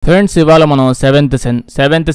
Friends ఇవాళ మనం seventh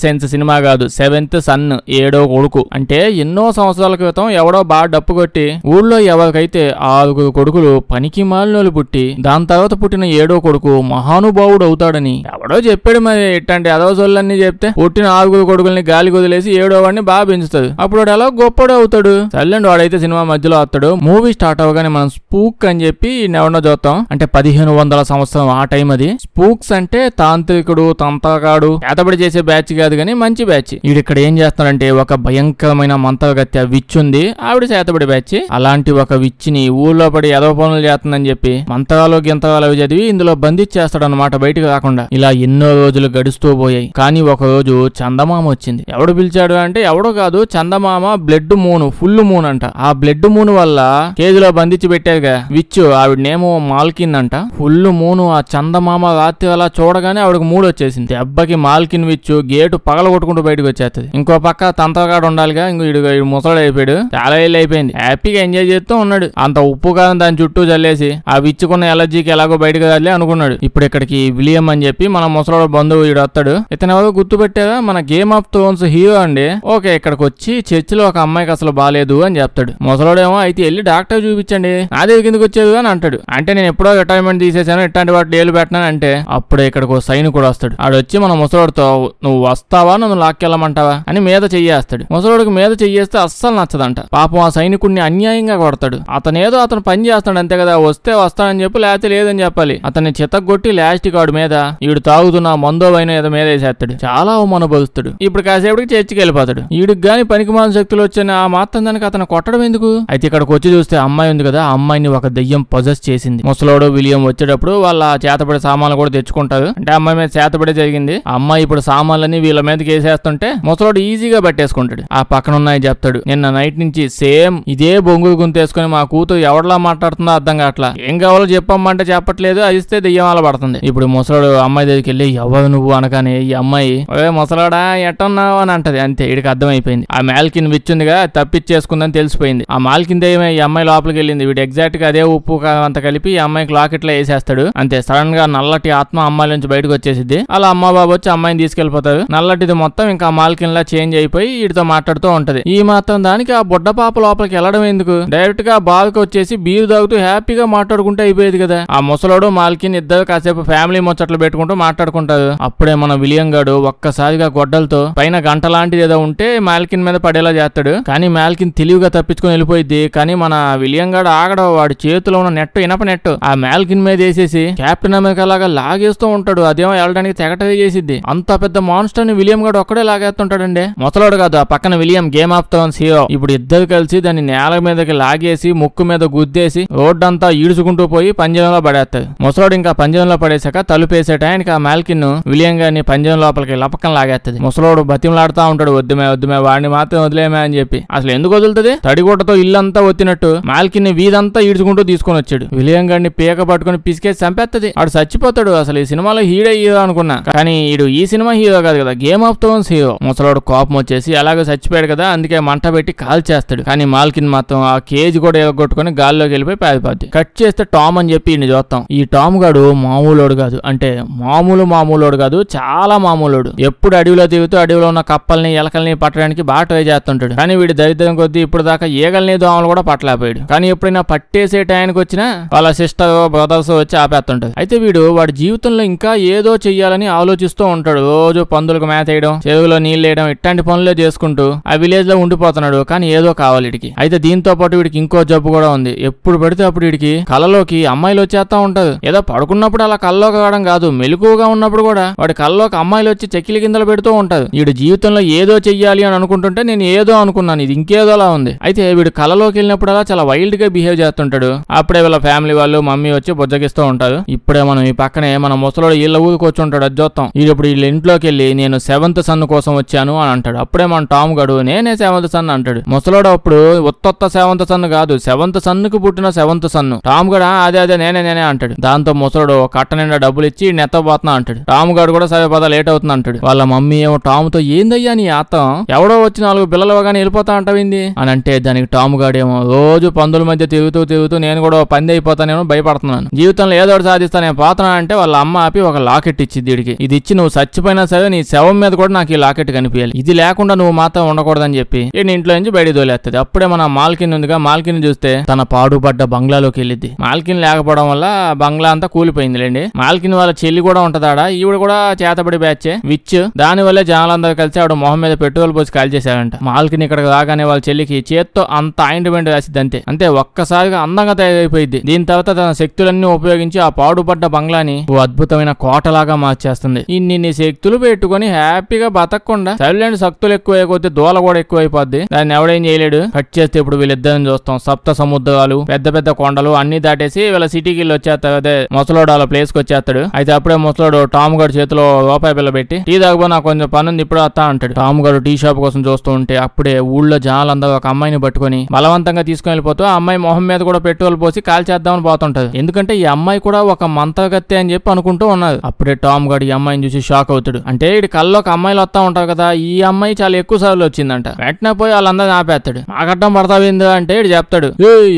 sense cinema కాదు, సెవెంత్ సన్, ఏడో కొడుకు. అంటే ఎన్నో సంవత్సరాల క్రితం ఎవడో బాగా డప్పు కొట్టి ఊళ్ళో ఎవరికైతే 6 కొడుకులు పనికి మాలినోళ్ళు పుట్టి దాని తర్వాత పుట్టిన ఏడో కొడుకు మహానుభావుడు అవుతాడని ఎవడో చెప్పాడు. మరి ఎట్టంటే అదవసోళ్ళన్నీ చెప్తే పుట్టిన 6 కొడుకుల్ని గాలికి వదిలేసి ఏడో వాడిని బాగా పెంచుతాడు. అప్పుడు వాడు ఎలా గొప్పడు అవుతాడు. సర్లేండి, వాడైతే సినిమా మధ్యలో వస్తాడు. మూవీ స్టార్ట్ అవగానే మనం స్పూక్ అని చెప్పి ఎవడో చూస్తాం. అంటే 1500 సంవత్సరం ఆ టైం అది. స్పూక్స్ అంటే తాంత్రికుడు, తంత్రగాడు, చేతబడి చేసే బ్యాచ్ కాదు గానీ మంచి బ్యాచ్. వీడిక్కడ ఏం చేస్తాడంటే ఒక భయంకరమైన మంత్రగత్య విచ్ ఉంది, ఆవిడ చేతబడి బ్యాచ్. అలాంటి ఒక విచ్ ని ఊళ్ళో పడి ఎదవ పనులు చేస్తుందని చెప్పి మంత్రాలు గింతరాలు అవి చదివి ఇందులో బంధించేస్తాడు అనమాట, బయటకు రాకుండా. ఇలా ఎన్నో రోజులు గడుస్తూ పోయాయి. కానీ ఒక రోజు చందమామ వచ్చింది. ఎవడు పిలిచాడు అంటే ఎవడో కాదు, చందమామ బ్లడ్ మూన్, ఫుల్ మూన్ అంట. ఆ బ్లడ్ మూన్ వల్ల కేజీలో బంధించి పెట్టారుగా విచ్, ఆవిడనేమో మాల్కిన్ అంట. ఫుల్ మూన్ ఆ చందమామ రాత్రి అలా చూడగానే ఆవిడకు మూడు వచ్చేసింది. దెబ్బకి మాల్కిన్ విచ్ గేటు పగల కొట్టుకుంటూ బయటకు వచ్చేస్తుంది. ఇంకో పక్క తంత్రగాడు ఉండాలిగా, ఇంకో ముసలాడు అయిపోయాడు. చాలా ఏళ్ళు అయిపోయింది, హ్యాపీగా ఎంజాయ్ చేస్తూ ఉన్నాడు. అంత ఉప్పు కారం దాని చుట్టూ చల్లేసి ఆ విచ్చుకున్న ఎలర్జీకి ఎలాగో బయటకు రాలే అనుకున్నాడు. ఇప్పుడు ఇక్కడికి విలియం అని చెప్పి మన ముసలాడు బంధువు వీడు వస్తాడు. ఇతను ఎవరో గుర్తుపెట్టారా, మన గేమ్ ఆఫ్ థ్రోన్స్ హీరో అండి. ఓకే, ఇక్కడికి వచ్చి చర్చిలో ఒక అమ్మాయికి అసలు బాలేదు అని చెప్తాడు. ముసలాడేమో అయితే వెళ్ళి డాక్టర్ చూపించండి, నాదే కిందకి వచ్చేది అని అంటాడు. అంటే నేను ఎప్పుడో రిటైర్మెంట్ తీసేసాను, ఇట్లాంటి వాటి ఏళ్ళు పెట్టినాను అంటే అప్పుడే ఇక్కడికి ఒక సైన్ కూడా వస్తాడు. ఆడు వచ్చి మన ముసలాడుతో నువ్వు వస్తావా, నన్ను లాక్కెళ్ళమంటావా అని మీద చెయ్యేస్తాడు. ముసలాడికి మీద చెయ్యేస్తే అస్సలు నచ్చదంట. పాపం ఆ సైనికుడిని అన్యాయంగా కొడతాడు. అతను పని చేస్తాడు అంతే కదా, వస్తే వస్తానని చెప్పి లేకపోతే లేదని చెప్పాలి. అతన్ని చితగొట్టి లాస్ట్ కాడు మీద ఈడు తాగుతున్న మందో అయిన ఏదో మీద వేసేస్తాడు. చాలా అవమానపరుస్తాడు. ఇప్పుడు కాసేపటికి చర్చికి వెళ్ళిపోతాడు. ఈడికి గాని పనికిమాలిన శక్తులు వచ్చిన ఆ మాత్రం దానికి అతను కొట్టడం ఎందుకు? అయితే ఇక్కడికి వచ్చి చూస్తే అమ్మాయి ఉంది కదా, ఆ అమ్మాయిని ఒక దెయ్యం పొజెస్ చేసింది. ముసలోడు విలియం వచ్చేటప్పుడు వాళ్ళ చేతపడే సామాన్లు కూడా తెచ్చుకుంటారు. అంటే అమ్మాయి మీద చేతపడే జరిగింది. ఆ అమ్మాయి ఇప్పుడు సామాన్లన్నీ వీళ్ళ మీదకి వేసేస్తుంటే ముసలోడు ఈజీగా పట్టేసుకుంటాడు. ఆ పక్కన ఉన్నాయి చెప్తాడు, నిన్న నైట్ నుంచి సేమ్ ఇదే బొంగులు గుంతేసుకుని మా కూతురు ఎవడలా మాట్లాడుతుందో అర్థం కావట్లా, ఏం కావాలో చెప్పమ్మంటే చెప్పట్లేదు, అదిస్తే దెయ్యం అలా పడుతుంది. ఇప్పుడు ముసలోడు అమ్మాయి దగ్గరికి వెళ్ళి ఎవరు నువ్వు అనగానే ఈ అమ్మాయి ముసలాడా ఎట్టున్నావు అని అంటది. అంతే, వీడికి అర్థమైపోయింది. ఆ మాల్కిన్ విచ్చుందిగా తప్పిచ్చేసుకుందని తెలిసిపోయింది. ఆ మాల్కిన్ దెయ్యమే ఈ అమ్మాయి లోపలికి వెళ్ళింది. వీడు ఎగ్జాక్ట్ గా అదే ఉప్పు అంత కలిపి ఈ అమ్మాయికి లాకెట్లో వేసేస్తాడు. అంతే, సడన్ గా నల్లటి ఆత్మ అమ్మాయి నుంచి బయటకు వచ్చేసిద్ది. అలా అమ్మ బాబు వచ్చి అమ్మాయిని తీసుకెళ్లిపోతారు. నల్లటిది మొత్తం ఇంకా మాల్కిన్ లా చేంజ్ అయిపోయి వీడితో మాట్లాడుతూ ఉంటది. ఈ మాత్రం దానికి ఆ బుడ్డ పాప లోపలికి వెళ్ళడం ఎందుకు? డైరెక్ట్ గా బాల్కి వచ్చేసి బీరు తాగుతూ హ్యాపీగా మాట్లాడుకుంటూ అయిపోయేది కదా. ఆ ముసలోడు మాల్కిన్ ఇద్దరు కాసేపు ఫ్యామిలీ ముచ్చట్లు పెట్టుకుంటూ మాట్లాడుకుంటారు. అప్పుడే మన విలియం గాడు ఒక్కసారిగా గొడ్డలతో పైన గంట లాంటిది ఏదో ఉంటే మాల్కిన్ మీద పడేలా చేస్తాడు. కానీ మాల్కిన్ తెలివిగా తప్పించుకుని వెళ్ళిపోయింది. కానీ మన విలియం గాడు ఆగడం, వాడి చేతిలో ఉన్న నెట్, ఇనప నెట్ ఆ మాల్కిన్ మీద వేసేసి కెప్టెన్ అమెరికా లాగా లాగేస్తూ ఉంటాడు. అదేమో వెళ్ళడానికి తెగటది చేసిద్ది. అంత పెద్ద మాన్స్టర్ ని విలియం గాడు ఒక్కడే లాగేస్తుంటాడండి. ముసలోడు కాదు, ఆ పక్కన William game of Thrones hero. ఇప్పుడు ఇద్దరు కలిసి దాన్ని నేల మీదకి లాగేసి ముక్కు మీద గుద్దేసి రోడ్డంతా ఈడుచుకుంటూ పోయి పంజరంలో పడేస్తాడు. ముసలోడు ఇంకా పంజరంలో పడేసాక తలుపేసే టైంకి ఆ మాల్కిన్ విలియం గారిని పంజరం లోపలికి లపకం లాగేస్తుంది. ముసలోడు బతిమలాడుతూ ఉంటాడు, వద్దుమే వాడిని మాత్రం వదిలేమే అని చెప్పి. అసలు ఎందుకు వదులుతుంది? తడిగుట్టతో ఇల్లంతా ఒత్తినట్టు మాల్కిన్ వీధంతా ఈడ్చుకుంటూ తీసుకొని వచ్చాడు. విలియం గారిని పీక పట్టుకుని పిసికేసి చంపేస్తుంది. వాడు చచ్చిపోతాడు. అసలు ఈ సినిమాలో హీరో అనుకున్నా, కానీ ఈడు ఈ సినిమా హీరో కాదు కదా, గేమ్ ఆఫ్ థ్రోన్స్ హీరో. ముసలోడు కోపం వచ్చేసి అలాగే చచ్చిపోయాడు కదా, అందుకే మంట పెట్టి కాల్ చేస్తాడు. కానీ మాల్కిన్ మాత్రం ఆ కేజ్ కూడా ఎగొట్టుకుని గాల్లోకి వెళ్ళిపోయి పారిపోద్ది. కట్ చేస్తే టామ్ అని చెప్పి ఈయన చూస్తాం. ఈ టామ్ గాడు మామూలోడు కాదు, అంటే మామూలోడు కాదు, చాలా మామూలోడు. ఎప్పుడు అడవిలో తిరుగుతూ అడవిలో ఉన్న కప్పల్ని ఎలకల్ని పట్టడానికి బాగా ట్రై చేస్తుంటాడు. కానీ వీడి దరిద్రం కొద్దీ ఇప్పుడు దాకా ఈగల్ని దోమలు కూడా పట్టలేకపోయాడు. కానీ ఎప్పుడైనా పట్టేసే టైంకి వచ్చినా వాళ్ళ సిస్టర్ బ్రదర్స్ వచ్చి ఆపేస్తుంటాడు. అయితే వాడి జీవితంలో ఇంకా ఏదో చెయ్యాలని ఆలోచిస్తూ ఉంటాడు. రోజు పందులకు మేత వేయడం, చెరువులో నీళ్ళు వేయడం, ఇట్లాంటి పనులే చేసుకుంటూ ఆ విలేజ్ లో ఉండిపోతున్నాడు. కానీ ఏదో కావాలి వీడికి. అయితే దీంతో పాటు వీడికి ఇంకో జబ్బు కూడా ఉంది. ఎప్పుడు పడితే అప్పుడు వీడికి కళ్ళలోకి అమ్మాయిలు వచ్చేస్తా ఉంటారు. ఏదో పడుకున్నప్పుడు అలా కల్లోకి రావడం కాదు, మెలకువగా ఉన్నప్పుడు కూడా వాడి కల్లోకి అమ్మాయిలు వచ్చి చెక్కిలి గిందలు పెడుతూ ఉంటారు. వీడు జీవితంలో ఏదో చెయ్యాలి అని అనుకుంటుంటే నేను ఏదో అనుకున్నాను, ఇది ఇంకేదోలా ఉంది. అయితే వీడు కళ్ళలోకి వెళ్ళినప్పుడు అలా చాలా వైల్డ్ గా బిహేవ్ చేస్తుంటాడు. అప్పుడే వీళ్ళ ఫ్యామిలీ వాళ్ళు మమ్మీ వచ్చి బుజ్జగిస్తూ ఉంటారు. ఇప్పుడే మనం ఈ పక్కనే మన ముసలోడు వీళ్ళ ఊరికి వచ్చి ఉంటాడు. అది చూస్తాం. ఇప్పుడు వీళ్ళ ఇంట్లోకి వెళ్ళి నేను 7th సన్ కోసం వచ్చాను అని అంటాడు. అప్పుడే మన టామ్ గడు నేనే 7th సన్ అంటాడు. ముసలోడు అప్పుడు ఉత్తొత్త 7th సన్ కాదు, 7th సన్ కు పుట్టిన 7th సన్. టామ్ గడ అదే నేనే అంటాడు. దాంతో ముసలోడు కట్ట నిండా డబ్బులు ఇచ్చి నెత్తపోతున్నా అంటాడు. టామ్ గడు కూడా సరే పద లేట్ అవుతుంది అంటాడు. వాళ్ళ మమ్మీ ఏమో టామ్ తో ఏందయ్యా నీ ఆతం, ఎవడో వచ్చి 4 పిల్లలు కానీ వెళ్ళిపోతా అంటావింది అని అంటే దానికి టామ్ గాడేమో రోజు పందుల మధ్య తిరుగుతూ నేను కూడా పంది అయిపోతానేమో భయపడుతున్నాను, జీవితంలో ఏదో సాధిస్తా నేను పోతున్నా అంటే వాళ్ళ అమ్మ ఆపి ఒక లాకెట్ ఇచ్చింది. ఇచ్చింది వీడికి. ఇది ఇచ్చి నువ్వు చచ్చిపోయినా సరే నీ శవం మీద కూడా నాకు ఈ లాకెట్ కనిపించాలి, ఇది లేకుండా నువ్వు మాత్రం ఉండకూడదని చెప్పి ఈయన ఇంట్లో నుంచి బయట తోలేస్తుంది. అప్పుడే మన మాల్కిన్ ఉందిగా, మాల్కిన్ చూస్తే తన పాడుపడ్డ బంగ్లాలోకి వెళ్ళిద్ది. మాల్కిన్ లేకపోవడం వల్ల బంగ్లా అంతా కూలిపోయిందిలేండి. మాల్కిన్ వాళ్ళ చెల్లి కూడా ఉంటదాడ, ఈవిడ కూడా చేతబడి బ్యాచ్ విచ్. దాని వల్లే జనాలందరూ కలిసి ఆవిడ మొహం మీద పెట్రోల్ పోసి కాల్ చేశారంట. మాల్కిన్ ఇక్కడికి రాగానే వాళ్ళ చెల్లికి చేత్తో అంత ఆయింట్మెంట్ రాసిద్ది అంతే. అంతే ఒక్కసారిగా అందంగా తయారైపోయింది. దీని తర్వాత తన శక్తులన్నీ ఉపయోగించి ఆ పాడుపడ్డ బంగ్లాని ఓ అద్భుతమైన కోటలాగా మార్చేస్తుంది. ఇన్ని శక్తులు పెట్టుకుని హ్యాపీగా బతకకుండా సైలెంట్ శక్తులు ఎక్కువ అయిపోతే దూల కూడా ఎక్కువ అయిపోద్ది. దాన్ని ఎవడేం చేయలేడు. కట్ చేస్తే ఇప్పుడు వీళ్ళిద్దరిని చూస్తాం. సప్త సముద్రాలు, పెద్ద పెద్ద కొండలు అన్ని దాటేసి వీళ్ళ సిటీకి వెళ్ళి వచ్చేస్తాడు. అదే ముసలోడు వాళ్ళ ప్లేస్ కి వచ్చేస్తాడు. అయితే అప్పుడే ముసలోడు టామ్ గడు చేతిలో రూపాయి బిల్ల పెట్టి టీ తాగబో నాకు కొంచెం పని ఉంది ఇప్పుడు వస్తా అంటాడు. టామ్ గడు టీ షాప్ కోసం చూస్తూ ఉంటే అప్పుడే ఊళ్ళో జనాలందరూ ఒక అమ్మాయిని పట్టుకుని బలవంతంగా తీసుకుని వెళ్ళిపోతూ ఆ అమ్మాయి మొహం మీద కూడా పెట్రోల్ పోసి కాల్ చేద్దామని పోతుంటది. ఎందుకంటే ఈ అమ్మాయి కూడా ఒక మంత్రగత్తె అని చెప్పి అనుకుంటూ ఉన్నారు. అప్పుడే టామ్ గడు ఈ అమ్మాయిని చూసి షాక్ అవుతాడు. అంటే ఇటు కల్లో ఒక అమ్మాయిలు వస్తా ఉంటారు కదా, ఈ అమ్మాయి చాలా ఎక్కువ సార్లు వచ్చిందంట. వెంటనే పోయి వాళ్ళందరినీ ఆపేస్తాడు. నాకట్టం పడతావిందా అంటే ఇటు చెప్తాడు,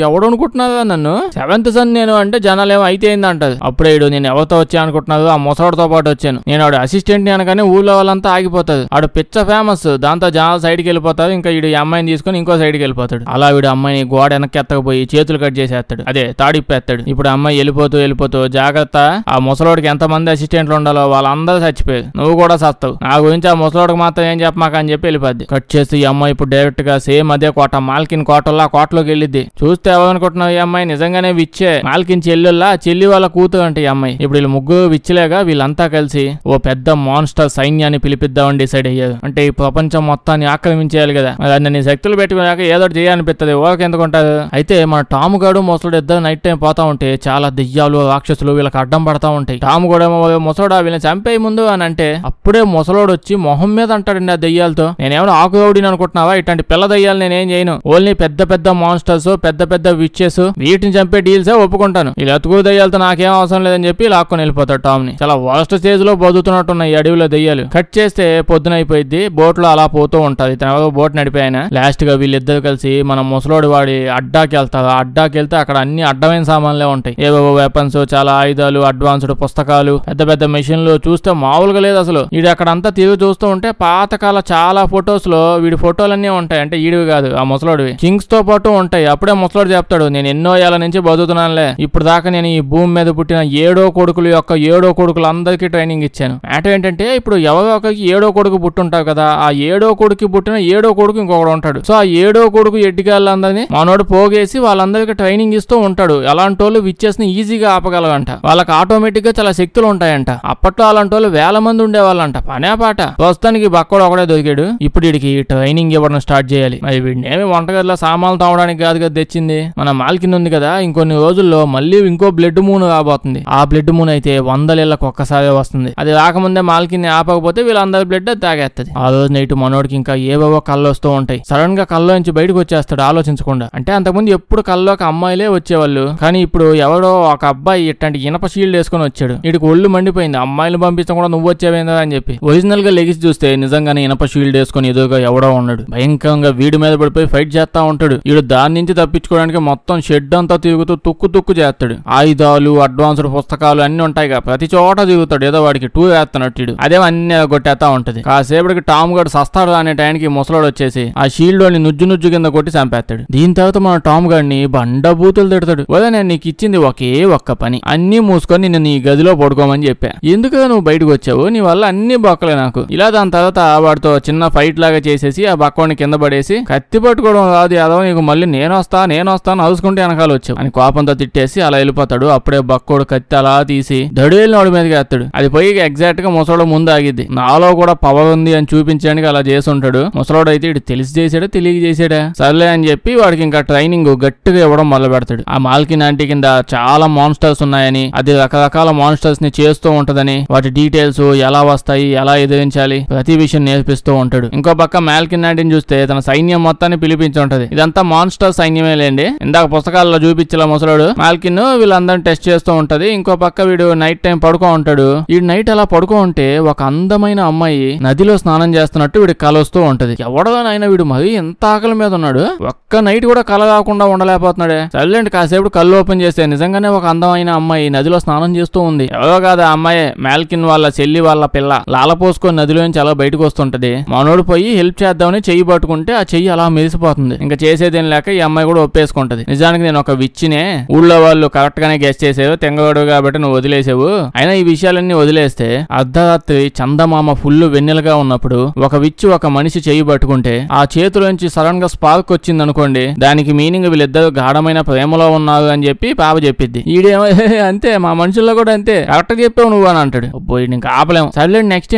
ఎవడు అనుకుంటున్నారా నన్ను, 7th సన్ నేను అంటే జనాలు ఏమో అయితే అయింది అంటది. అప్పుడే ఇడు నేను ఎవరితో వచ్చా అనుకుంటున్నారు, ఆ ముసలాడితో పాటు వచ్చాను, నేను ఆడు అసిస్టెంట్ ని అనగానే ఊళ్ళో వాళ్ళంతా ఆగిపోతారు. ఆడు పిచ్చ ఫేమస్, దాంతో జనాలు సైడ్ కి వెళ్ళిపోతారు. ఇంకా ఈడు అమ్మాయిని తీసుకుని ఇంకో సైడ్ కి వెళ్ళిపోతాడు. అలా వీడు అమ్మాయిని గోడ వెనక్కి ఎత్తకపోయి చేతులు కట్ చేసేస్తాడు. అదే తాడిప్పేస్తాడు. ఇప్పుడు అమ్మాయి వెళ్ళిపోతూ జాగ్రత్త, ఆ ముసలోడికి ఎంత మంది అసిస్టెంట్లు ఉండాలో వాళ్ళందరూ చచ్చిపోయారు, నువ్వు కూడా సస్తావు, నా గురించి ఆ ముసలోడికి మాత్రం ఏం చెప్పమాక అని చెప్పి వెళ్ళిపోద్ది. కట్ చేసి ఈ అమ్మాయి ఇప్పుడు డైరెక్ట్ గా సేమ్ అదే కోట, మాల్కిన్ కోటల్లో ఆ కోటలోకి వెళ్ళిద్ది. చూస్తే ఎవరనుకుంటున్నావు, ఈ అమ్మాయి నిజంగానే విచ్చే, మాల్కిన్ చెల్లెల్లా, చెల్లి వాళ్ళ కూతురు అంటే ఈ అమ్మాయి. ఇప్పుడు వీళ్ళు ముగ్గురు విచ్చలేగా వీళ్ళంతా కలిసి ఓ పెద్ద మాన్స్టర్ సైన్యాన్ని పిలిపిద్దామని డిసైడ్ అయ్యారు. అంటే ఈ ప్రపంచం మొత్తాన్ని ఆక్రమించేయాలి కదా, మరి అన్ని శక్తులు పెట్టుకున్నాక ఏదో చేయాలనిపిస్తుంది, ఓకే ఎందుకుంటారు. అయితే మన టామ్ గాడు ముసలుడు ఇద్దరు నైట్ టైం పోతా ఉంటే చాలా దెయ్యాలు రాక్షసులు వీళ్ళకి అడ్డం పడతా ఉంటాయి. టామ్ కూడా ముసలోడా వీళ్ళని చంపేయి ముందు అని అంటే అప్పుడే ముసలోడు వచ్చి మొహం మీద అంటాడండి ఆ దెయ్యాలతో, నేనేమో ఆకురౌడిని అనుకుంటున్నావా, ఇట్లాంటి పిల్ల దెయ్యాలు నేనేం చేయను, ఓన్లీ పెద్ద పెద్ద మాన్స్టర్స్, పెద్ద పెద్ద విచెస్, వీటిని చంపే డీల్సే ఒప్పుకుంటాను, వీళ్ళు ఎతుకు దెయ్యాలతో నాకేం అవసరం లేదని చెప్పి లాక్కొని వెళ్ళిపోతాడు టామ్ ని. చాలా వర్స్ట్ స్టేజ్ లో బతుకుతున్నట్టున్న ఈ అడవిలో దెయ్యాలు. కట్ చేస్తే పొద్దున అయిపోయింది, బోట్ లో అలా పోతూ ఉంటది. తన బోట్ నడిపాయన. లాస్ట్ గా వీళ్ళిద్దరు కలిసి మన ముసలోడు వాడి అడ్డాకి వెళ్తారు. అడ్డాకి వెళ్తే అక్కడ అన్ని అడ్డమైన సామాన్లే ఉంటాయి, ఏవో వెపన్స్, చాలా ఆయుధాలు, అడ్వాన్స్డ్ పుస్తకాలు, పెద్ద పెద్ద మెషిన్లు, చూస్తే మామూలుగా లేదు అసలు. వీడు అక్కడ అంతా తిరిగి చూస్తూ ఉంటే పాతకాల చాలా ఫొటోస్ లో వీడి ఫోటోలన్నీ ఉంటాయి. అంటే ఈడివి కాదు, ఆ ముసలోడివి, కింగ్స్ తో పాటు ఉంటాయి. అప్పుడే ముసలోడు చెప్తాడు, నేను ఎన్నో ఏళ్ల నుంచి బతుకుతున్నానులే, ఇప్పుడు దాకా నేను ఈ భూమి మీద పుట్టిన 7 కొడుకులు యొక్క 7 కొడుకులు అందరికీ ట్రైనింగ్ ఇచ్చాను. మ్యాటర్ ఏంటంటే ఇప్పుడు ఎవరో ఒకరికి 7వ కొడుకు పుట్టుంటారు కదా, ఆ 7వ కొడుకు పుట్టిన 7వ కొడుకు ఇంకొకడు ఉంటాడు. సో ఆ 7వ కొడుకు ఎడ్డిగాళ్ళందరినీ మనోడు పోగేసి వాళ్ళందరికీ ట్రైనింగ్ ఇస్తూ ఉంటాడు. అలాంటి వాళ్ళు విచ్చేసి ఈజీగా ఆపగలగంట, వాళ్ళకి ఆటోమేటిక్ గా చాలా శక్తులు ఉంటాయంట. అప్పట్లో అలాంటి వాళ్ళు 1000 మంది ఉండేవాళ్ళంట, పనే పాట. ప్రస్తుతానికి బక్కడు ఒకడే దొరికాడు. ఇప్పుడు వీడికి ట్రైనింగ్ ఇవ్వడం స్టార్ట్ చేయాలి. మరి వీడిని ఏమి వంటగదిలో సామాన్లు తావడానికి కాదు కదా తెచ్చింది, మన మాల్కిన్ ఉంది కదా, ఇంకొన్ని రోజుల్లో మళ్ళీ ఇంకో బ్లడ్ మూన్ రాబోతుంది. ఆ బ్లడ్ మూన్ అయితే 100 ఏళ్ళకి ఒక్కసారి వస్తుంది. అది రాకముందే మాల్కిన్ ఆపకపోతే వీళ్ళందరి బ్లడ్ తాగేస్తుంది. ఆ రోజు నైట్ మనోడికి ఇంకా ఏవేవో కళ్ళు వస్తూ ఉంటాయి. సడన్ గా కళ్ళలో నుంచి బయటకు వచ్చేస్తాడు ఆలోచించకుండా. అంటే అంతకుముందు ఎప్పుడు కళ్ళలోకి అమ్మాయిలే వచ్చేవాళ్ళు, కానీ ఇప్పుడు ఎవడో ఒక అబ్బాయి ఇట్లాంటి ఇనప షీల్డ్ వేసుకుని వచ్చాడు. వీడికి ఒళ్ళు మండిపోయింది, అమ్మాయిలు పంపించడం కూడా నువ్వు వచ్చేవేందా అని చెప్పి. ఒరిజినల్ గా లెగిసి చూస్తే నిజంగానే ఇనప షీల్డ్ వేసుకుని ఎదురుగా ఎవడో ఉన్నాడు. భయంకరంగా వీడి మీద పడిపోయి ఫైట్ చేస్తా ఉంటాడు. వీడు దాని నుంచి తప్పించుకోవడానికి మొత్తం షెడ్ అంతా తిరుగుతూ తుక్కు చేస్తాడు. ఆయుధాలు, అడ్వాన్స్డ్ పుస్తకాలు అన్ని ఉంటాయి కదా, ప్రతి చోట తిరుగుతాడు. ఏదో వాడికి టూ వేస్తున్నట్టు అదే అన్ని కొట్టేస్తా ఉంటది. కాసేపటికి టామ్ గడు సస్తాడు అనే టైంకి ముసలోడు వచ్చేసి ఆ షీల్డ్ వాడిని నుజ్జు కింద కొట్టి చంపేస్తాడు. దీని తర్వాత మన టామ్ గడిని బండబూతులు తిడతాడు. వదా నేను నీకు ఇచ్చింది ఒకే ఒక్క పని, అన్ని మూసుకొని నిన్ను నీ గదిలో పడుకోమని చెప్పా, ఎందుకు నువ్వు బయటకు వచ్చావు, నీ వల్ల అన్ని బొక్కలే నాకు. ఇలా దాని తర్వాత వాడితో చిన్న ఫైట్ లాగా చేసేసి ఆ బక్కవాడిని కింద పడేసి, కత్తి పట్టుకోవడం రాదు యాదవ్ నీకు, మళ్ళీ నేను వస్తాను అరుచుకుంటే వెనకాల వచ్చావు అని కోపంతో తిట్టేసి అలా వెళ్ళిపోతాడు. అప్పుడే బక్కోడు కత్తి అలా తీసి దడువేలు నోడి మీదకి వేస్తాడు. అది పోయి ఎగ్జాక్ట్ గా ముసలోడు ముందు ఆగిద్ది. నాలో కూడా పవర్ ఉంది అని చూపించడానికి అలా చేసి ఉంటాడు. ముసలోడు అయితే ఇటు తెలిసి చేసాడా తెలియక చేసాడా సర్లే అని చెప్పి వాడికి ఇంకా ట్రైనింగ్ గట్టిగా ఇవ్వడం మొదలు పెడతాడు. ఆ మాల్కిన్ ఆంటీ కింద చాలా మాన్స్టర్స్ ఉన్నాయని, అది రకరకాల మాన్స్టర్స్ ని చేస్తూ ఉంటదని, వాటి డీటెయిల్స్ ఎలా వస్తాయి, ఎలా ఎదిరించాలి, ప్రతి విషయం నేర్పిస్తూ ఉంటాడు. ఇంకో పక్క మాల్కిన్ ఆంటీని చూస్తే తన సైన్యం మొత్తాన్ని పిలిపించి ఉంటది. ఇదంతా మాన్స్టర్ సైన్యమే లేండి, ఇందాక పుస్తకాల్లో చూపించాల ముసలోడు. మాల్కిన్ వీళ్ళందరినీ టెస్ట్ చేస్తూ ఉంటది. ఇంకో పక్క వీడు నైట్ టైం పడుకో ఉంటాడు. ఈ నైట్ అలా పడుకో ఉంటే ఒక అందమైన అమ్మాయి నదిలో స్నానం చేస్తున్నట్టు వీడికి కల వస్తూ ఉంటది. ఎవడోనైనా వీడు మరి ఎంత ఆకలి మీద ఉన్నాడు, ఒక్క నైట్ కూడా కల కాకుండా ఉండలేకపోతున్నాడే. సైలెంట్ కాసేపు కళ్ళు ఓపెన్ చేస్తే నిజంగానే ఒక అందమైన అమ్మాయి నదిలో స్నానం చేస్తూ ఉంది. ఎవరో కాదు ఆ అమ్మాయి, మాల్కిన్ వాళ్ళ చెల్లి వాళ్ళ పిల్ల లాలపోసుకొని నదిలోంచి అలా బయటకు వస్తుంటది. మనోడు పోయి హెల్ప్ చేద్దామని చెయ్యి పట్టుకుంటే ఆ చెయ్యి అలా మెరిసిపోతుంది. ఇంకా చేసేదేం లేక ఈ అమ్మాయి కూడా ఒప్పేసుకుంటది. నిజానికి నేను ఒక విచ్చినే, ఊళ్ళో వాళ్ళు కరెక్ట్ గానే గెస్ట్ చేసేవు, తెంగవాడు కాబట్టి నువ్వు వదిలేసావు. అయినా ఈ విషయాలన్నీ వదిలేస్తే అర్ధరాత్రి చందమామ ఫుల్ వెన్నెలుగా ఉన్నప్పుడు ఒక విచ్చు ఒక మనిషి చెయ్యి పట్టుకుంటే ఆ చేతిలోంచి సడన్ గా స్పార్క్ వచ్చింది అనుకోండి, దానికి మీనింగ్ వీళ్ళిద్దరు గాఢమైన ప్రేమలో ఉన్నారు అని చెప్పి పాప చెప్పిద్ది. ఈడేమో అంతే, మా మనుషుల్లో కూడా అంతే, కరెక్ట్ చెప్పావు నువ్వు అని అంటాడు. పోయి ఇంకా ఆపలేము. సర్లే నెక్స్ట్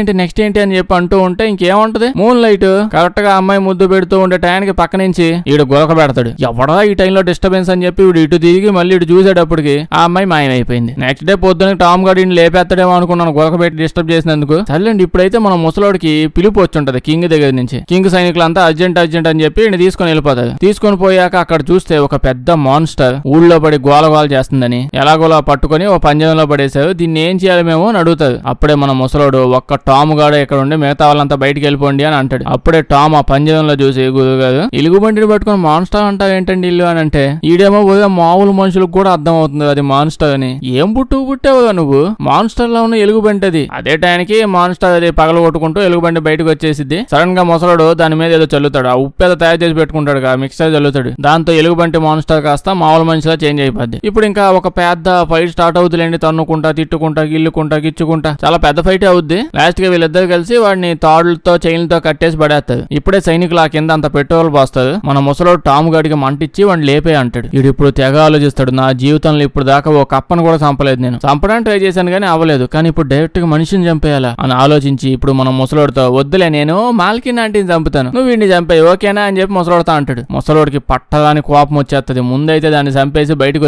ఏంటి అని చెప్పి అంటూ ఉంటే ఇంకేముంటది, మూన్ లైట్ కరెక్ట్ గా అమ్మాయి ముద్దు పెడుతూ ఉండే టైంకి పక్క నుంచి ఈడు గొరక పెడతాడు. ఎవడా ఈ టైంలో డిస్టర్బెన్స్ అని చెప్పి వీడు ఇటు తిరిగి మళ్ళీ ఇటు చూసేటప్పటికి ఆ అమ్మాయి మాయమైపోయింది. నెక్స్ట్ డే పొద్దున టామ్ గార్డ్ లేపేస్తాడేమో అనుకున్నాను గొరక పెట్టి డిస్టర్బ్ చేసినందుకు. సర్లేండి ఇప్పుడైతే మన ముసలోడికి పిలుపు వచ్చుంటది కింగ్ దగ్గర నుంచి. కింగ్ సైనికులంతా అర్జెంట్ అని చెప్పి తీసుకొని వెళ్ళిపోతారు. తీసుకొని పోయాక అక్కడ చూస్తే ఒక పెద్ద మాన్స్టర్ ఊళ్ళో పడి గోల చేస్తుందని ఎలాగోలా పట్టుకొని ఓ పంజరంలో పడేశారు. దీన్ని ఏం చేయాలి మేము అని అడుగుతారు. అప్పుడే మన ముసలోడు ఒక్క టామ్ గాడు ఇక్కడ ఉండి మిగతా వాళ్ళంతా బయటికి వెళ్ళిపోండి అని అంటాడు. అప్పుడే టామ్ ఆ పంజరంలో చూసి గురుగారు ఎలుగుబంటిని పట్టుకొని మాన్స్టర్ అంటావు ఏంటండి ఇల్లు అని అంటే ఈడేమో మామూలు మనుషులకు కూడా అర్థం అవుతుంది అది మాన్స్టర్ అని. ఏం పుట్టావుగా నువ్వు, మాన్స్టర్ లో ఉన్న ఎలుగుబంటి అది. అదే టైంకి మాన్స్టర్ అది పగల కొట్టుకుంటూ ఎలుగుబంటి బయటకు వచ్చేసిద్ది. సడన్ గా ముసలోడు దాని మీద ఏదో చల్లుతాడు. ఆ ఉప్పు ఏదో తయారు చేసి పెట్టుకుంటాడు, మిక్సర్ చల్లుతాడు. దాంతో ఎలుగుబంటి మాన్స్టర్ కాస్త మామూలు మనిషిలా చేంజ్ అయిపోద్ది. ఇప్పుడు ఇంకా ఒక పెద్ద ఫైట్ స్టార్ట్ అవుతుందండి. తన్నుకుంటా తిట్టుకుంటా గిల్లుకుంటా గిచ్చుకుంటా చాలా పెద్ద ఫైట్ అవుద్ది. లాస్ట్ గా వీళ్ళిద్దరు కలిసి వాడిని తాడులతో చైన్లతో కట్టేసి పడేస్తారు. ఇప్పుడే సైనికులు ఆ కింద అంత పెట్రోల్ పోస్తారు. మన ముసలోడు టామ్ గాడికి మంటిచ్చి వాడిని లేపే అంటాడు. వీడు ఇప్పుడు తెగ ఆలోచిస్తాడు, నా జీవితంలో ఇప్పుడు దాకా ఓ కప్పను కూడా చంపలేదు, నేను చంపడానికి ట్రై చేశాను కానీ అవ్వలేదు, కానీ ఇప్పుడు డైరెక్ట్ గా మనిషిని చంపేయాలా అని ఆలోచించి ఇప్పుడు మన ముసలోడితో వద్దులే నేను మాల్కిన్ ఆంటీని చంపుతాను, నువ్వు వీడిని చంపేయి ఓకేనా అని చెప్పి ముసలోడుతా అంటాడు. ముసలోడికి పట్టదాని కోపం వచ్చేస్తుంది. ముందైతే దాన్ని చంపేసి బయటకు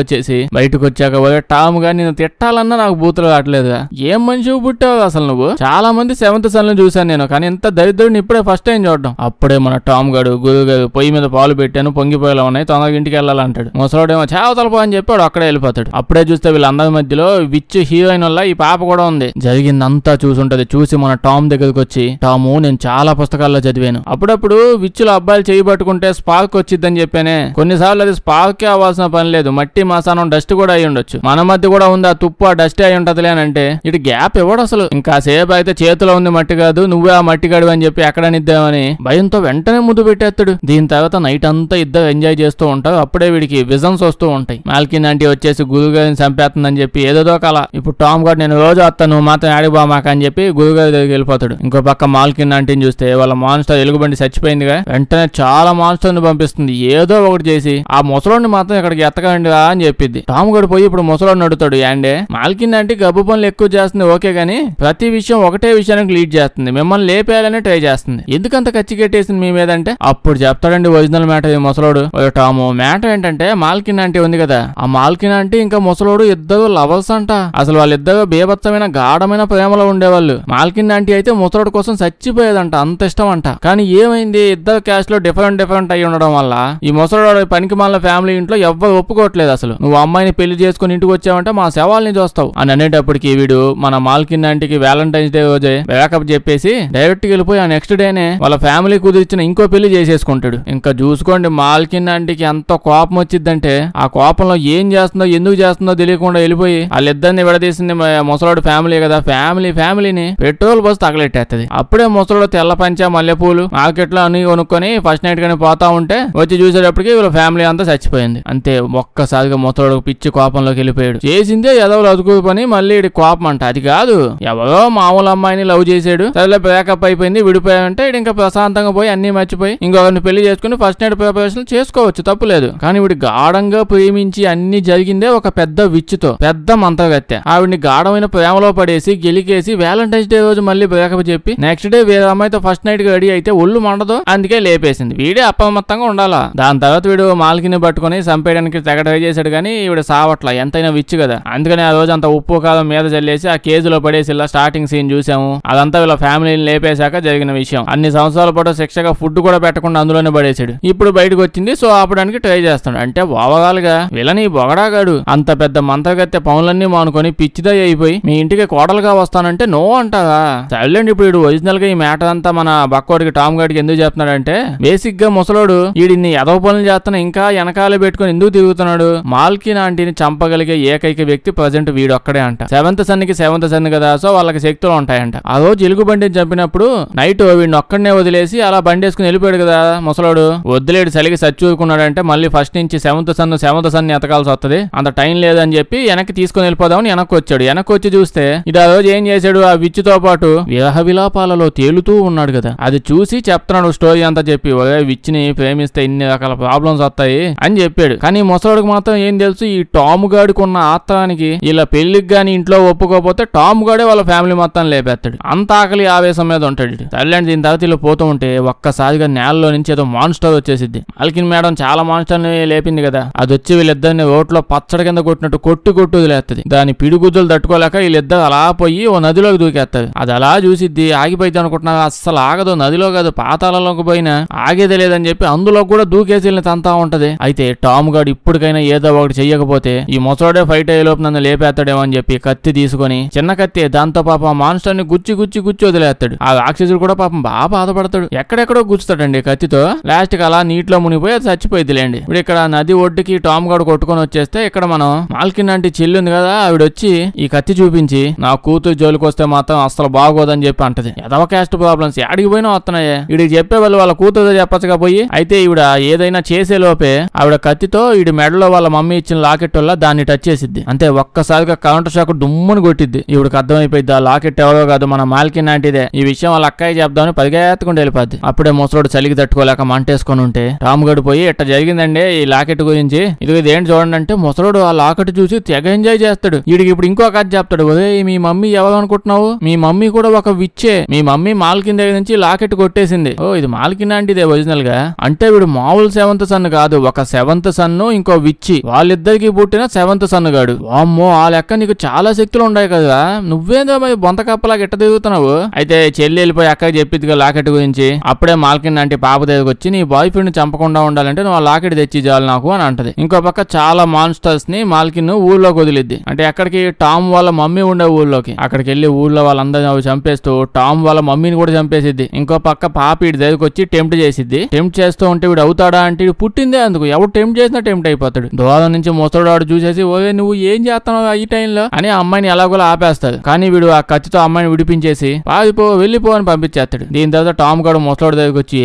వచ్చాక టామ్ గా నేను తిట్టాలన్నా నాకు బూతులు కావట్లేదుగా, ఏం మనిషి పుట్టావు అసలు నువ్వు, చాలా మంది సెవెంత్ సన్ చూశాను నేను, కానీ ఇంత దరిద్రుడిని ఇప్పుడే ఫస్ట్ టైం చూడడం. అప్పుడే మన టామ్ గాడు గురుగారు పొయ్యి మీద పాలు పెట్టాను పొంగిపోయేలా ఉన్నాయి, తొందరగా ఇంటికి వెళ్ళాలంటాడు. ముసలోడేమో చావతలపో అని చెప్పి వాడు అక్కడే వెళ్ళిపోతాడు. అప్పుడే చూస్తే వీళ్ళందరి మధ్యలో విచ్ హీరోయిన్ వల్ల ఈ పాప కూడా ఉంది. జరిగిందంతా చూసుంటది. చూసి మన టామ్ దగ్గరకు వచ్చి, టాము నేను చాలా పుస్తకాల్లో చదివాను, అప్పుడప్పుడు విచ్చులో అబ్బాయిలు చేయి పట్టుకుంటే స్పార్క్ వచ్చిద్దని చెప్పానే, కొన్నిసార్లు అది స్పార్కే అవ్వాల్సిన పని లేదు, మట్టి మసానం డస్ట్ కూడా అయి ఉండొచ్చు, మన మధ్య కూడా ఉంది ఆ తుప్పు ఆ డస్ట్ అయి ఉంటదిలే అని అంటే ఇటు గ్యాప్ ఇవ్వడు అసలు. ఇంకా సేపు అయితే చేతిలో ఉంది మట్టి కాదు నువ్వే ఆ మట్టి గడు అని చెప్పి ఎక్కడనిద్దామని భయంతో వెంటనే ముద్దు పెట్టేస్తాడు. దీని తర్వాత నైట్ అంతా ఇద్దరు ఎంజాయ్ చేస్తూ ఉంటారు. అప్పుడే వీడికి విజన్స్ వస్తూ ఉంటాయి. మాల్కిన్ ఆంటీ వచ్చేసి గురుగారిని చంపేస్తుందని చెప్పి ఏదో కల. ఇప్పుడు టామ్ గారు నేను రోజు వస్తాను నువ్వు మాత్రం ఆడిపోమాక అని చెప్పి గురుగారి దగ్గరికి వెళ్ళిపోతాడు. ఇంకో పక్క మాల్కిన్ ఆంటీని చూస్తే వాళ్ళ మాన్స్టర్ ఎలుగుబంటి చచ్చిపోయిందిగా, వెంటనే చాలా మాన్స్టర్ ని పంపిస్తుంది. ఏదో ఒకటి చేసి ఆ ముసలోడిని మాత్రం ఇక్కడికి ఎత్తకండి అని చెప్పిద్ది. టామ్ గడు పోయి ఇప్పుడు ముసలోడిని అడుగుతాడు, ఏండే మాల్కిన్ ఆంటీ గబ్బు పనులు ఎక్కువ చేస్తుంది ఓకే గానీ ప్రతి విషయం ఒకటే విషయానికి లీడ్ చేస్తుంది, మిమ్మల్ని లేపేయాలని ట్రై చేస్తుంది, ఎందుకంత కచ్చి కట్టేసింది మీ మీద అంటే అప్పుడు చెప్తాడండి ఒరిజినల్ మ్యాటర్ ముసలోడు. టాము మ్యాటర్ ఏంటంటే మాల్కిన్ ఆంటీ ఉంది కదా, ఆ మాల్కిన్ ఆంటీ ఇంకా ముసలోడు ఇద్దరు లవర్స్ అంట. అసలు వాళ్ళిద్దరు బేభత్సమైన గాఢమైన ప్రేమలో ఉండేవాళ్ళు. మాల్కిన్ ఆంటీ అయితే ముసలోడు కోసం చచ్చిపోయేదంట, అంత ఇష్టం అంట. కానీ ఏమైంది, ఇద్దరు క్యాస్ట్ లో డిఫరెంట్ అయి ఉండడం వల్ల ఈ ముసలోడు పనికి మాలిన ఫ్యామిలీ ఇంట్లో ఎవ్వరు ఒప్పుకోవట్లేదు. అసలు నువ్వు అమ్మాయిని పెళ్లి చేసుకుని ఇంటికి వచ్చావంటే మా శవాల్ని చూస్తావు అని అనేటప్పటికి వీడు మన మాల్కిన్ ఆంటీకి వ్యాలంటైన్స్ డే రోజే బ్యాకప్ చెప్పేసి డైరెక్ట్ గా వెళ్ళిపోయి ఆ నెక్స్ట్ డేనే వాళ్ళ ఫ్యామిలీ కుదిరిచిన ఇంకో పెళ్లి చేసేసుకుంటాడు. ఇంకా చూసుకోండి మాల్కిన్ ఆంటీకి ఎంత కోపం వచ్చిందంటే ఆ కోపంలో ఏం చేస్తుందో ఎందుకు చేస్తుందో తెలియకుండా వెళ్ళిపోయి వాళ్ళిద్దరిని విడదీసింది ముసలోడు ఫ్యామిలీ కదా, ఫ్యామిలీని పెట్రోల్ బస్ తగలెట్టేస్తుంది. అప్పుడే ముసలోడు తెల్ల పంచ మల్లెపూలు మార్కెట్ లో అన్ని కొనుక్కొని ఫస్ట్ నైట్ గానీ పోతా ఉంటే వచ్చి చూసేటప్పటికి వీళ్ళ ఫ్యామిలీ అంతా చచ్చిపోయింది. అంతే ఒక్కసారిగా ముసలోడు పిచ్చి కోపంలోకి వెళ్ళిపోయాడు. చేసిందే ఏదో అదుకు పని, మళ్ళీ కోపం అంట అది కాదు, ఎవరో మామూలు అమ్మాయిని లవ్ చేసాడు, సరే బ్రేకప్ అయిపోయింది విడిపోయాడంటే ఇంకా ప్రశాంతంగా పోయి అన్ని మర్చిపోయి ఇంకొకరిని పెళ్లి చేసుకుని ఫస్ట్ నైట్ ప్రిపరేషన్ చేసుకోవచ్చు తప్పులేదు. కానీ వీడు గాఢంగా ప్రేమించి అన్ని జరిగిందే ఒక పెద్ద విచ్చుతో, పెద్ద మంత్రగత్తె. ఆవిడ్ని గాఢమైన ప్రేమలో పడేసి గెలికేసి వ్యాలంటైన్స్ డే రోజు మళ్ళీ బ్రేకప్ చెప్పి నెక్స్ట్ డే వేరే అమ్మాయితో ఫస్ట్ నైట్ రెడీ అయితే ఒళ్ళు మండదు, అందుకే లేపేసింది. వీడే అప్రమత్తంగా ఉండాలా. దాని తర్వాత వీడు మాల్కిని పట్టుకుని చంపేయడానికి తెగ ట్రై చేశాడు కానీ వీడు సావట్ల, ఎంతైనా విచ్చు కదా. అందుకని ఆ రోజు అంత ఉప్పు కాలం మీద చల్లేసి ఆ కేజీలో పడేసి ఇలా స్టార్టింగ్ సీన్ చూసాము. అదంతా వీళ్ళ ఫ్యామిలీని లేపేశాక జరిగిన విషయం. అన్ని సంవత్సరాల పాటు శిక్షగా ఫుడ్ కూడా పెట్టకుండా అందులోనే పడేసాడు. ఇప్పుడు బయటకు వచ్చింది, సో ఆపడానికి ట్రై చేస్తాడు. అంటే ఓవరాల్గా వీళ్ళని బొగడాగాడు అంత పెద్ద మంత్రగత్తె పనులన్నీ మానుకొని పిచ్చిదా అయిపోయి మీ ఇంటికి కోడలుగా వస్తానంటే నో అంటావా. సైలెంట్ ఇప్పుడు వీడు ఒరిజినల్ గా ఈ మ్యాటర్ అంతా మన బక్కోడికి టామ్ గాడికి ఎందుకు చెప్తున్నాడంటే బేసిక్ గా ముసలోడు వీడిని ఎదవ పనులు చేస్తున్నా ఇంకా వెనకాలే పెట్టుకుని ఎందుకు తిరుగుతున్నాడు, మాల్కిన్ ఆంటీని చంపగలిగే ఏకైక వ్యక్తి ప్రజెంట్ వీడు ఒక్కడే అంట. సెవెంత్ సన్ మొత్తానికి సెవెంత్ సన్ కదా, సో వాళ్ళకి శక్తులు ఉంటాయంట. ఆ రోజు ఎలుగు బండిని చంపినప్పుడు నైట్ వీడిని ఒక్కడనే వదిలేసి అలా బండి వేసుకుని వెళ్ళిపోయాడు కదా ముసలోడు. వదిలేడు చలికి సచ్చూరుకున్నాడంటే మళ్ళీ ఫస్ట్ నుంచి సెవెంత్ సన్ ఎతకాల్సి వస్తుంది, అంత టైం లేదని చెప్పి వెనక్కి తీసుకుని వెళ్ళిపోదామని వెనక్కి వచ్చాడు. వెనక్కి వచ్చి చూస్తే ఇది ఆ రోజు ఏం చేశాడు, ఆ విచ్చుతో పాటు విరహ విలాపాలలో తేలుతూ ఉన్నాడు కదా. అది చూసి చెప్తున్నాడు స్టోరీ అంతా చెప్పి, విచ్చిని ప్రేమిస్తే ఇన్ని రకాల ప్రాబ్లమ్స్ వస్తాయి అని చెప్పాడు. కానీ ముసలోడికి మాత్రం ఏం తెలుసు, ఈ టామ్ గాడికి ఉన్న ఆత్రానికి ఇలా పెళ్లికి గాని ఇంట్లో ఒప్పుకోకపోతే టామ్ గాడే వాళ్ళ ఫ్యామిలీ మొత్తం లేపేస్తాడు. అంత ఆకలి ఆవేశం మీద ఉంటాడు. తల్లండి దీని తర్వాత ఇలా పోతూ ఉంటే ఒక్కసారిగా నేలలో నుంచి ఏదో మాన్స్టర్ వచ్చేసిద్ది. మాల్కిన్ మేడం చాలా మాన్స్టర్ ని లేపింది కదా, అది వచ్చి వీళ్ళిద్దరిని రోడ్లో పచ్చడి కింద కొట్టినట్టు కొట్టు వదిలేస్తుంది. దాని పిడిగుద్దులు తట్టుకోలేక వీళ్ళిద్దరు అలా పోయి ఓ నదిలోకి దూకేస్తారు. అది అలా చూసిద్ది, ఆగిపోయింది అనుకుంటున్నా, అస్సలు ఆగదు. నదిలో కాదు పాతాళంలోకి పోయినా ఆగేదే లేదని చెప్పి అందులో కూడా దూకేసి తంతా ఉంటది. అయితే టామ్ గాడు ఇప్పటికైనా ఏదో ఒకటి చెయ్యకపోతే ఈ ముసలోడే ఫైట్ అయ్యే లోపు నన్ను లేపేస్తాడేమో అని చెప్పి కత్తి తీసుకొని, చిన్న కత్తి, దాంతో పాపం మాన్స్టర్ ని గుచ్చి వదిలేస్తాడు. ఆ రాక్షసుడు కూడా పాపం బాగా బాధపడతాడు, ఎక్కడెక్కడో గుచ్చుతాడండి కత్తితో. లాస్ట్ కి అలా నీటిలో మునిగిపోయి అది చచ్చిపోయిద్దిలేండి. ఇప్పుడు ఇక్కడ నది ఒడ్డుకి టామ్ గాడు కొట్టుకొని వచ్చేస్తే ఇక్కడ మనం మాల్కిన్ అంటే చెల్లి ఉంది కదా, ఆవిడ వచ్చి ఈ కత్తి చూపించి నా కూతురు జోలికి వస్తే మాత్రం అసలు బాగోదని చెప్పి అంటది. ఎదవ క్యాస్ట్ ప్రాబ్లమ్స్ ఆడికి పోయినా వస్తున్నాయే, వీడికి చెప్పే వాళ్ళు వాళ్ళ కూతురు చెప్పచ్చుగా పోయి. అయితే ఈవిడ ఏదైనా చేసే లోపే ఆవిడ కత్తితో ఈడి మెడలో వాళ్ళ మమ్మీ ఇచ్చిన లాకెట్ వల్ల దాన్ని టచ్ చేసిద్ది. అంతే ఒక్కసారిగా కౌంటర్ షాక్ దుమ్ముని కొట్టిద్ది. ఈవిడకి అర్థమైపోయింది ఆ లాకెట్ ఎవరో కాదు మన మాల్కిన్ ఆంటీదే. ఈ విషయం వాళ్ళ అక్కయ్య చెప్దామని పరిగెత్తుకుంటూ వెళ్ళిపోద్ది. అప్పుడే ముసలోడు చలికి తట్టుకోలేక మంటేసుకొని ఉంటే టామ్ గడు పోయి ఇట్ట జరిగిందండి ఈ లాకెట్ గురించి, ఇదేంటి చూడండి అంటే ముసలోడు ఆ లాకెట్ చూసి తెగ ఎంజాయ్ చేస్తాడు. వీడికి ఇప్పుడు ఇంకో కథ చెప్తాడు, ఒరే మీ మమ్మీ ఎవరు అనుకుంటున్నావు, మీ మమ్మీ కూడా ఒక విచ్చే, మీ మమ్మీ మాల్కిన్ దగ్గర నుంచి లాకెట్ కొట్టేసింది. ఓ ఇది మాల్కిన్ ఆంటీదే ఒరిజినల్ గా. అంటే వీడు మామూలు సెవెంత్ సన్ కాదు, ఒక సెవెంత్ సన్ ఇంకో విచ్చి, వాళ్ళిద్దరికి పుట్టిన సెవెంత్ సన్ గాడు. వామ్మో ఆ లెక్క నీకు చాలా శక్తులు ఉన్నాయి కదా, నువ్వేందో మరి బొంతకప్పలాగా ఎట్ట తిరుగుతున్నావు. అయితే చెల్లి వెళ్ళిపోయి అక్కకి చెప్పిద్దిగా లాకెట్ గురించి. అప్పుడే మాల్కిన్ ఆంటీ పాప దగ్గరకు వచ్చి నీ బాయ్ ఫ్రెండ్ చంపకుండా ఉండాలంటే నువ్వు ఆ లాకెట్ తెచ్చి చాలు నాకు అని అంటది. ఇంకో పక్క చాలా మాన్స్టర్స్ ని మాల్కిన్ ఊర్లోకి వదిలిద్ది. అంటే ఎక్కడికి, టామ్ వాళ్ళ మమ్మీ ఉండే ఊర్లోకి. అక్కడికి వెళ్లి ఊర్లో వాళ్ళందరినీ చంపేస్తూ టామ్ వాళ్ళ మమ్మీని కూడా చంపేసిద్ది. ఇంకో పక్క పాప వీడి దగ్గరకు వచ్చి టెంప్ట్ చేసిద్ది. టెంప్ట్ చేస్తూ ఉంటే వీడు అవుతాడా అంటే వీడు పుట్టిందే అందుకు, ఎవడు టెంప్ట్ చేసినా టెంప్ట్ అయిపోతాడు. దూరం నుంచి ముసలోడు చూసేసి ఓ నువ్వు ఏం చేస్తున్నావు ఈ టైంలో అని ఆ అమ్మాయిని ఎలాగోలా ఆపేస్తాడు. కానీ వీడు ఆ కత్తితో అమ్మాయిని విడిపించేసి పాదిపో వెళ్ళిపో అని పంపించేస్తాడు. దీని తర్వాత టామ్ గాడు ముసలోడు దగ్గరకు వచ్చి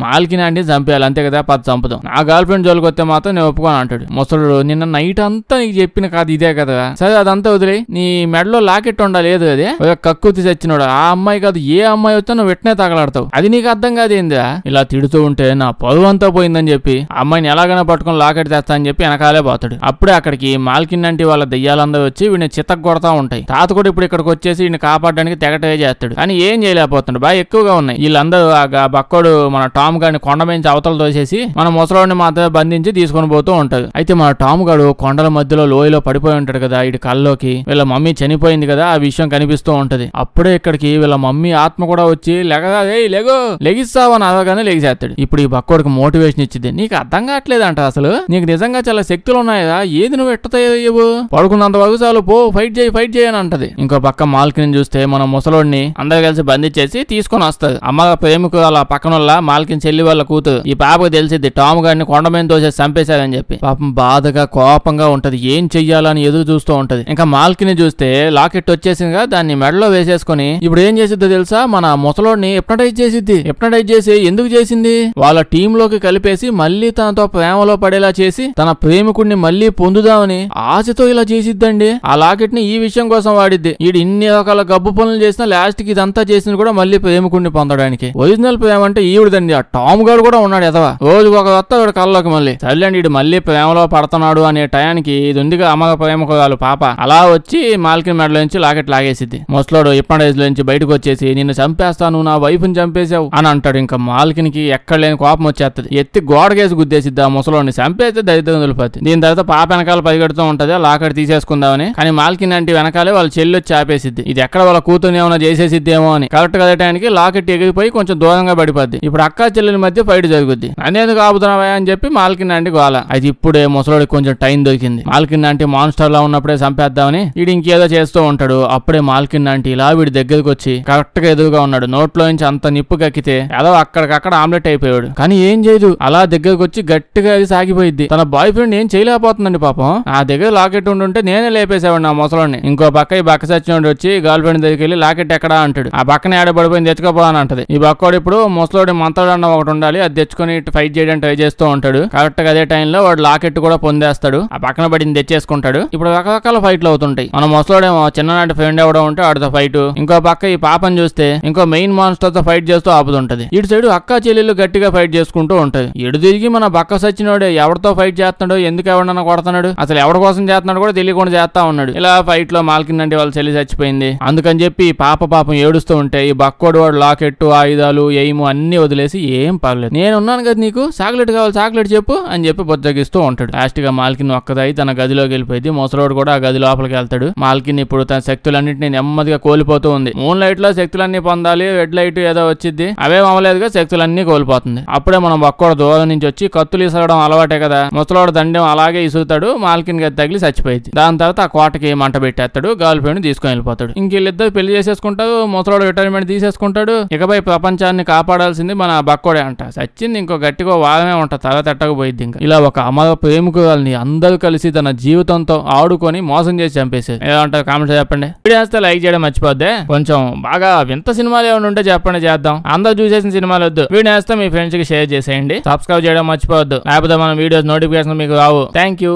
మాల్కిన్ ఆంటీ చంపేయాలి అంతే కదా, పది చంపుదాం, నా గర్ల్ ఫ్రెండ్ జోలికి వస్తే మాత్రం నేను ఒప్పుకోను అంటాడు. ముసలోడు నిన్న నైట్ అంతా నీకు చెప్పిన కాదు ఇదే కదా, సరే అదంతా వదిలే, నీ మెడలో లాకెట్ ఉండాలేదు అదే కక్కుతి చచ్చినోడు, ఆ అమ్మాయి కాదు ఏ అమ్మాయి వచ్చా నువ్వు వెంటనే తగలాడతావు, అది నీకు అర్థం కాదేందా. ఇలా తిడుతూ ఉంటే నా పరువు అంతా పోయిందని చెప్పి అమ్మాయిని ఎలాగైనా పట్టుకుని లాకెట్ తెస్తా అని చెప్పి వెనకాలే పోతాడు. అప్పుడే అక్కడికి మాల్కిన్ ఆంటీ వాళ్ళ దెయ్యాలందరూ వచ్చి వీడిని చితక్ కొడతా ఉంటాయి. తాత కూడా ఇప్పుడు ఇక్కడికి వచ్చేసి వీడిని కాపాడడానికి తెగటే చేస్తాడు. కానీ ఏం చేయలేకపోతున్నాడు, బాగా ఎక్కువగా ఉన్నాయి. వీళ్ళందరూ బక్కోడు మన టామ్ గాడిని కొండ మీద అవతల తోసేసి మన ముసలోడిని మాత్రమే బంధించి తీసుకొని పోతూ ఉంటాడు. అయితే మన టామ్ గాడు కొండల మధ్యలో లోయలో పడిపోయి ఉంటాడు కదా, వీడి కల్లోకి వీళ్ళ మమ్మీ చనిపోయింది కదా ఆ విషయం కనిపిస్తూ ఉంటది. అప్పుడే ఇక్కడికి వీళ్ళ మమ్మీ ఆత్మ కూడా వచ్చి లెగో లెగిస్తావని అవగానే లెగిసేస్తాడు. ఇప్పుడు ఈ బక్కోడికి మోటివేషన్ ఇచ్చింది, నీకు అర్థం కావట్లేదంట అసలు, నీకు నిజంగా చాలా శక్తులు ఉన్నాయా, ఏది నువ్వు ఎట్టతావు, పడుకున్నంత వరకు చాలు పో ఫైట్ చేయి అని అంటది. ఇంకో పక్క మాల్కిన్ చూస్తే మన ముసలోడిని అందరు కలిసి బంధించేసి తీసుకొని వస్తుంది. అమ్మ ప్రేమికుల పక్కన మాల్కిన్ చెల్లి వాళ్ళ కూతురు. ఈ పాపకు తెలిసిద్ది టామ్ గారిని కొండ మీద తోసేసి చంపేశారని చెప్పి. పాపం బాధగా కోపంగా ఉంటది, ఏం చెయ్యాలని ఎదురు చూస్తూ ఉంటది. ఇంకా మాల్కిన్ చూస్తే లాకెట్ వచ్చేసిందిగా, దాన్ని మెడలో వేసేసుకుని ఇప్పుడు ఏం చేసిద్దో తెలుసా, మన ముసలోడిని హిప్నటైజ్ చేసిద్ది. హిప్నటైజ్ చేసి ఎందుకు చేసింది, వాళ్ళ టీమ్ లోకి కలిపేసి మళ్ళీ తనతో ప్రేమలో పడేలా చేసి తన ప్రేమికుడిని మళ్ళీ పొందుదామని ఆశతో ఇలా చేసిద్దండి. ఆ లాకెట్ ని ఈ విషయం కోసం వాడిద్ది. ఈడు ఇన్ని రకాల గబ్బు పనులు చేసినా లాస్ట్ కి ఇదంతా చేసింది కూడా మళ్ళీ ప్రేమికుడిని పొందడానికి. ఒరిజినల్ ప్రేమ అంటే ఈవిడదండి. ఆ టామ్ గాడు కూడా ఉన్నాడు ఎదవా, రోజుకు ఒక వస్తా వీడు కళ్ళలోకి మళ్ళీ చల్లండి వీడు మళ్ళీ ప్రేమలో పడుతున్నాడు అనే టయానికి ఇది ఉందిగా అమ్మ ప్రేమకురాలు పాప అలా వచ్చి మాల్కిన్ మెడలో నుంచి లాకెట్ లాగేసిద్ది. ముసలోడు హిప్నటైజ్ లో నుంచి బయటకు వచ్చేసి నిన్ను చంపేస్తాను, నా వైఫ్ ని చంపేశావు అని అంటాడు. ఇంకా మాల్కిన్ కి ఎక్కడ లేని కోపం వచ్చేస్తుంది, ఎత్తి గోడకేసి గుద్దేసిద్ది. ఆ ముసలోడిని చంపేస్తే దరిద్రం నిలిపోతుంది. దీని తర్వాత పాప వెనకాల పరిగెడుతూ ఉంటది ఆ లాకెట్ తీసేసుకుందామని. కానీ మాల్కిన్ అంటే వెనకాలే వాళ్ళ చెల్లి వచ్చి ఆపేసిద్ది. ఇది ఎక్కడ వాళ్ళ కూతుర్ని ఏమైనా చేసేసిద్దేమో అని. కరెక్ట్ గా టైంకి లాకెట్ ఎగిరిపోయి కొంచెం దూరంగా పడిపోద్ది. ఇప్పుడు అక్క చెల్లెల మధ్య ఫైట్ జరుగుద్ది. అదేందుకు ఆపుతున్నావా అని చెప్పి మాల్కిన్ ఆంటీ గోల. అది ఇప్పుడే ముసలోడికి కొంచెం టైం దొరికింది. మాల్కిన్ ఆంటీ మాన్స్టర్ లా ఉన్నప్పుడే చంపేద్దామని వీడు ఇంకేదో చేస్తూ ఉంటాడు. అప్పుడే మాల్కిన్ ఆంటీ ఇలా వీడి దగ్గరకు వచ్చి కరెక్ట్ గా ఎదురుగా ఉన్నాడు. నోట్లో నుంచి అంత నిప్పు కక్కితే ఏదో అక్కడికక్కడ ఆమ్లెట్ అయిపోయాడు. కానీ ఏం చేయదు, అలా దగ్గరకు వచ్చి గట్టిగా అది సాగిపోయింది. తన బాయ్ ఫ్రెండ్ ఏం చేయలేకపోతుందండి పాపం. ఆ దగ్గర లాకెట్ ఉండుంటే నేనే లేపేసేవాడు నా ముసలోడిని. ఇంకో పక్క ఈ బక్క సచ్చినోడు వచ్చి గర్ల్ ఫ్రెండ్ దగ్గరికి వెళ్ళి లాకెట్ ఎక్కడా అంటాడు. ఆ పక్కన ఏడబడిపోయింది తెచ్చుకోపో అని అంటది. ఈ బక్కోడు ఇప్పుడు ముసలోడి మంత్రాడు అన్న ఒకటి ఉండాలి, అది తెచ్చుకుని ఫైట్ చేయడానికి ట్రై చేస్తూ ఉంటాడు. కరెక్ట్ గా అదే టైంలో వాడు లాకెట్ కూడా పొందేస్తాడు. ఆ పక్కన పడింది తెచ్చేసుకుంటాడు. ఇప్పుడు రకరకాల ఫైట్లు అవుతుంటాయి. మన ముసలోడేమో చిన్ననాటి ఫ్రెండ్ ఎవడో ఉంటే వాడితో ఫైట్, ఇంకో పక్క ఈ పాపని చూస్తే ఇంకో మెయిన్ మాన్స్టర్ తో ఫైట్ చేస్తూ ఆపుతుంటది. ఇటు సైడ్ అక్క చెల్లెళ్ళు గట్టిగా ఫైట్ చేసుకుంటూ ఉంటది. ఎడు తిరిగి మన బక్క సచ్చినోడే ఎవరితో ఫైట్ చేస్తున్నాడు, ఎందుకు ఎవడన్నా కొడుతున్నాడు, అసలు ఎవరి కోసం చేస్తున్నాడు కూడా తెలియకుండా చేస్తా ఉన్నాడు. ఇలా ఫైట్ లో మాల్కిన్ అంటే వాళ్ళ చెల్లి చచ్చిపోయింది అందుకని చెప్పి పాపం ఏడుస్తూ ఉంటే ఈ బక్కోడు వాడు లాకెట్టు ఆయుధాలు ఎయిము అన్ని వదిలేసి ఏం పర్లేదు నేను ఉన్నాను కదా, నీకు చాక్లెట్ కావాలి చాక్లెట్ చెప్పు అని చెప్పి బొజ్జగిస్తూ ఉంటాడు. లాస్ట్ గా మాల్కిన్ ఒక్కదాయి తన గదిలోకి వెళ్ళిపోయింది. ముసలోడు కూడా ఆ గది లోపలికి వెళ్తాడు. మాల్కిన్ ఇప్పుడు తన శక్తులన్నింటినీ నెమ్మదిగా కోల్పోతూ ఉంది. మూన్ లైట్ లో శక్తులన్నీ పొందాలి, రెడ్ లైట్ ఏదో వచ్చింది, అవే అవ్వలేదుగా శక్తులన్నీ కోల్పోతుంది. అప్పుడే మనం బక్కోడు దూరం నుంచి వచ్చి కత్తులు ఇసగడం అలవాటే కదా, ముసలోడు దండం అలాగే ఇసుగుతాడు. మాల్కిన్ గది తగిలి చచ్చిపోయింది. దాని తర్వాత ఆ కోటకి మంట పెట్టేస్తాడు. గర్ల్ ఫ్రెండ్ తీసుకొని వెళ్ళిపోతాడు. ఇంక వీళ్ళిద్దరు పెళ్లి చేసేసుకుంటారు. ముసలోడు రిటైర్మెంట్ తీసేసుకుంటాడు. ఇకపై ప్రపంచాన్ని కాపాడాల్సింది మన బక్కోడే అంట. సచ్చింది ఇంకో గట్టిగా వాదమే ఉంటుంది, తర్వాత ఎట్టకపోయింది. ఇంకా ఇలా ఒక అమర ప్రేమికురాల్ని అందరూ కలిసి తన జీవితంతో ఆడుకొని మోసం చేసి చంపేశారు. ఏమంటారు కామెంట్స్ చెప్పండి. వీడియో వస్తే లైక్ చేయడం మర్చిపోద్దే. కొంచెం బాగా వింత సినిమాలు ఏమైనా ఉంటే చెప్పండి, చేద్దాం. అందరూ చూసేసిన సినిమాలు వద్దు. వీడియో వస్తే మీ ఫ్రెండ్స్ కి షేర్ చేసేయండి. సబ్స్క్రైబ్ చేయడం మర్చిపోవద్దు, లేకపోతే మన వీడియోస్ నోటిఫికేషన్ మీకు రావు. Thank you.